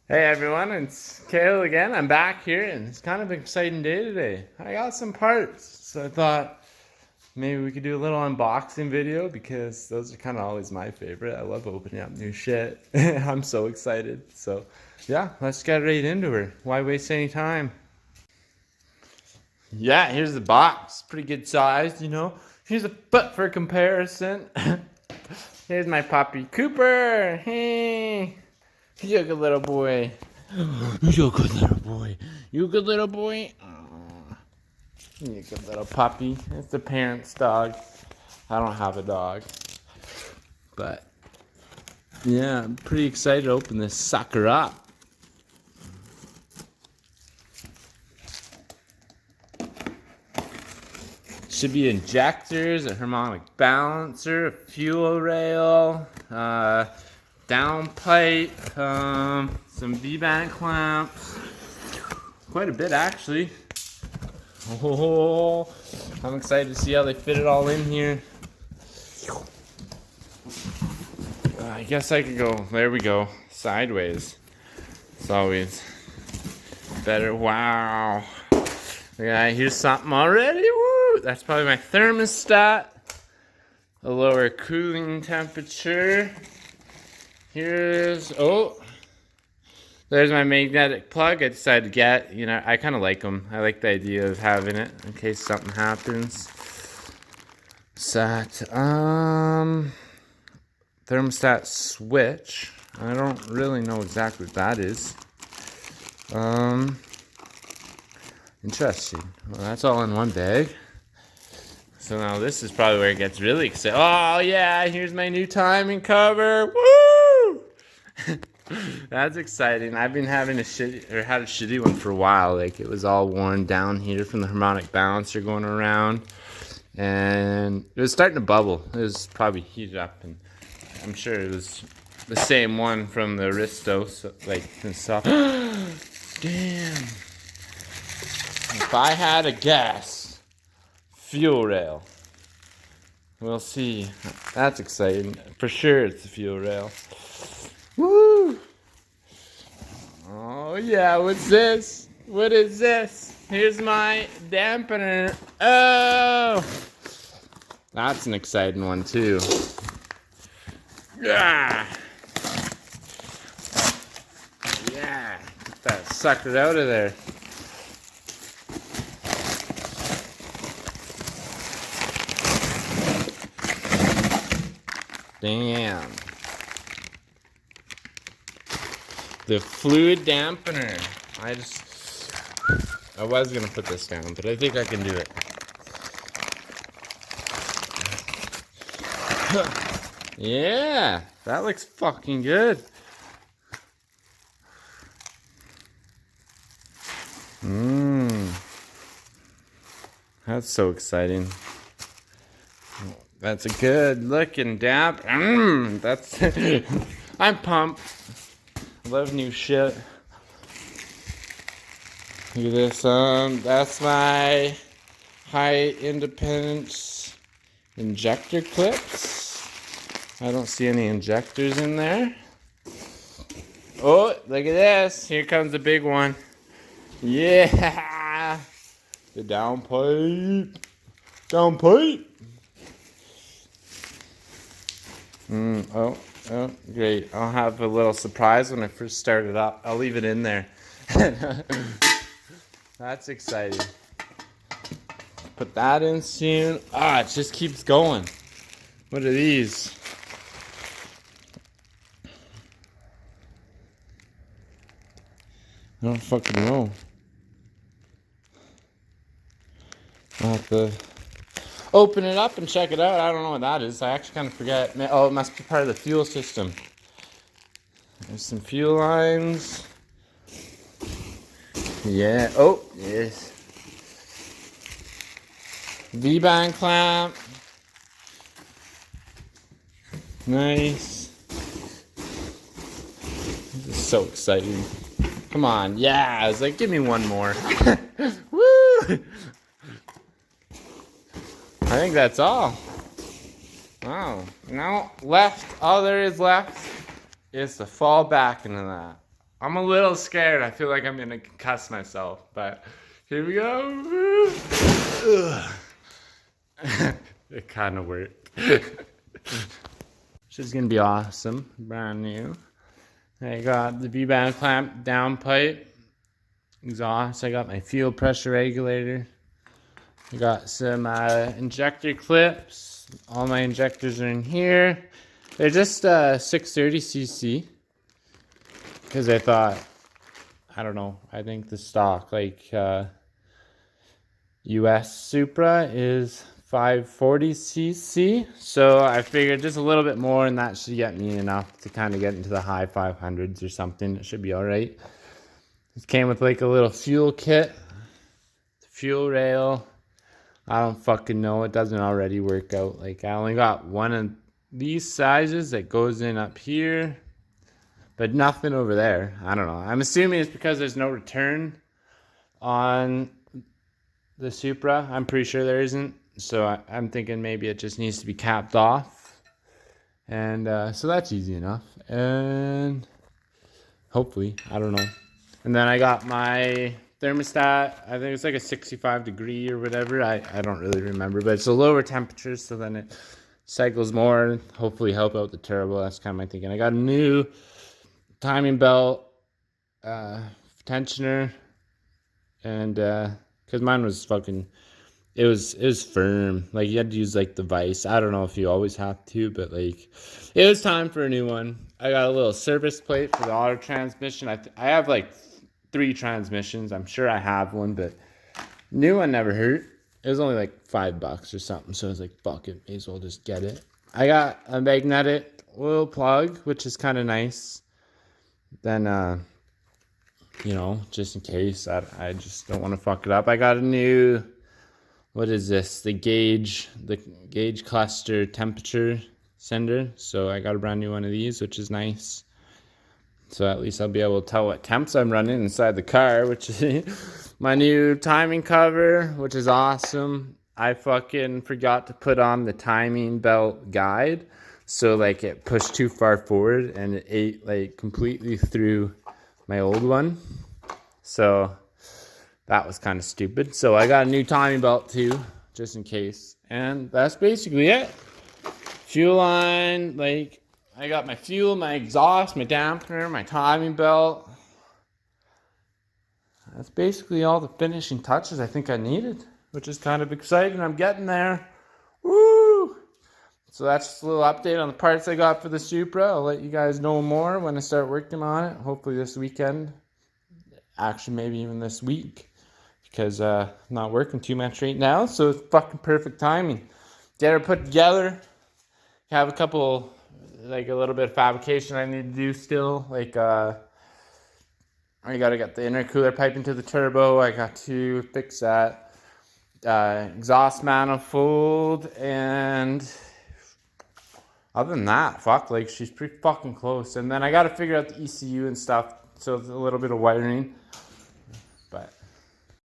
Hey everyone, it's Kale again. I'm back here and it's kind of an exciting day today. I got some parts, so I thought maybe we could do a little unboxing video because those are kind of always my favorite. I love opening up new shit. I'm so excited. So yeah, let's get right into her. Why waste any time? Yeah, here's the box. Pretty good size, you know. Here's a foot for comparison. Here's my puppy Cooper. Hey. You're a good little boy. You're a good little boy. You a good little boy? Aww. You're a good little puppy. It's the parent's dog. I don't have a dog. But, yeah, I'm pretty excited to open this sucker up. Should be injectors, a harmonic balancer, a fuel rail, down pipe, some V-band clamps, quite a bit actually. Oh, I'm excited to see how they fit it all in here. I guess I could go, there we go, sideways. It's always better. Wow. Yeah, here's something already. Woo! That's probably my thermostat. A lower cooling temperature. Here's, there's my magnetic plug I decided to get. You know, I kind of like them. I like the idea of having it in case something happens. Thermostat switch. I don't really know exactly what that is. Interesting. Well, that's all in one bag. So now this is probably where it gets really exciting. Oh yeah, here's my new timing cover. Woo! That's exciting. I've been having had a shitty one for a while. Like it was all worn down here from the harmonic balancer going around, and it was starting to bubble. It was probably heated up, and I'm sure it was the same one from the Aristo. So, like and stuff. Damn. If I had a guess, fuel rail. We'll see. That's exciting. For sure it's the fuel rail. Woo! Oh yeah, what's this? What is this? Here's my dampener. Oh! That's an exciting one too. Yeah! Yeah! Get that sucker out of there. Damn. The fluid dampener. I was gonna put this down, but I think I can do it. Yeah, that looks fucking good. That's so exciting. That's a good looking damp. That's I'm pumped. Love new shit. Look at this. That's my high independence injector clips. I don't see any injectors in there. Oh, look at this. Here comes the big one. Yeah. The down pipe. Down pipe. Oh, great. I'll have a little surprise when I first start it up. I'll leave it in there. That's exciting. Put that in soon. It just keeps going. What are these? I don't fucking know. I'll have to open it up and check it out. I don't know what that is. I actually kind of forget. Oh, it must be part of the fuel system. There's some fuel lines. Yeah. Oh, yes. V-band clamp. Nice. This is so exciting. Come on. Yeah. I was like, give me one more. Woo! I think that's all. Wow. Now all there is left is to fall back into that. I'm a little scared. I feel like I'm gonna concuss myself, but here we go. It kind of worked. This is gonna be awesome. Brand new. I got the V-band clamp downpipe, exhaust. I got my fuel pressure regulator. I got some injector clips. All my injectors are in here. They're just 630cc because I thought, I don't know, I think the stock like US Supra is 540cc, so I figured just a little bit more and that should get me enough to kind of get into the high 500s or something. It should be all right. It came with like a little fuel kit, fuel rail. I don't fucking know. It doesn't already work out. Like I only got one of these sizes that goes in up here, but nothing over there. I don't know. I'm assuming it's because there's no return on the Supra. I'm pretty sure there isn't. So I'm thinking maybe it just needs to be capped off. And so that's easy enough. And hopefully, I don't know. And then I got my thermostat. I think it's like a 65 degree or whatever. I don't really remember. But it's a lower temperature, so then it cycles more. Hopefully help out the turbo. That's kind of my thinking. I got a new timing belt, tensioner. And because mine was fucking... It was firm. Like you had to use like the vise. I don't know if you always have to, but like it was time for a new one. I got a little service plate for the auto transmission. I have like 3 transmissions. I'm sure I have one, but new one never hurt. It was only like $5 or something, so I was like, fuck it, may as well just get it. I got a magnetic oil plug, which is kind of nice. Then you know, just in case I just don't want to fuck it up. I got a new... What is this? The gauge cluster temperature sender. So I got a brand new one of these, which is nice. So at least I'll be able to tell what temps I'm running inside the car, which is my new timing cover, which is awesome. I fucking forgot to put on the timing belt guide. So like it pushed too far forward and it ate like completely through my old one. So that was kind of stupid. So I got a new timing belt too, just in case. And that's basically it. Fuel line, like I got my fuel, my exhaust, my dampener, my timing belt. That's basically all the finishing touches I think I needed, which is kind of exciting. I'm getting there. Woo! So that's just a little update on the parts I got for the Supra. I'll let you guys know more when I start working on it. Hopefully this weekend. Actually, maybe even this week. Because I'm not working too much right now, so it's fucking perfect timing. Get her put together. Have a couple, like a little bit of fabrication I need to do still. Like, I gotta get the intercooler pipe into the turbo. I got to fix that exhaust manifold, and other than that, fuck, like she's pretty fucking close. And then I gotta figure out the ECU and stuff, so it's a little bit of wiring.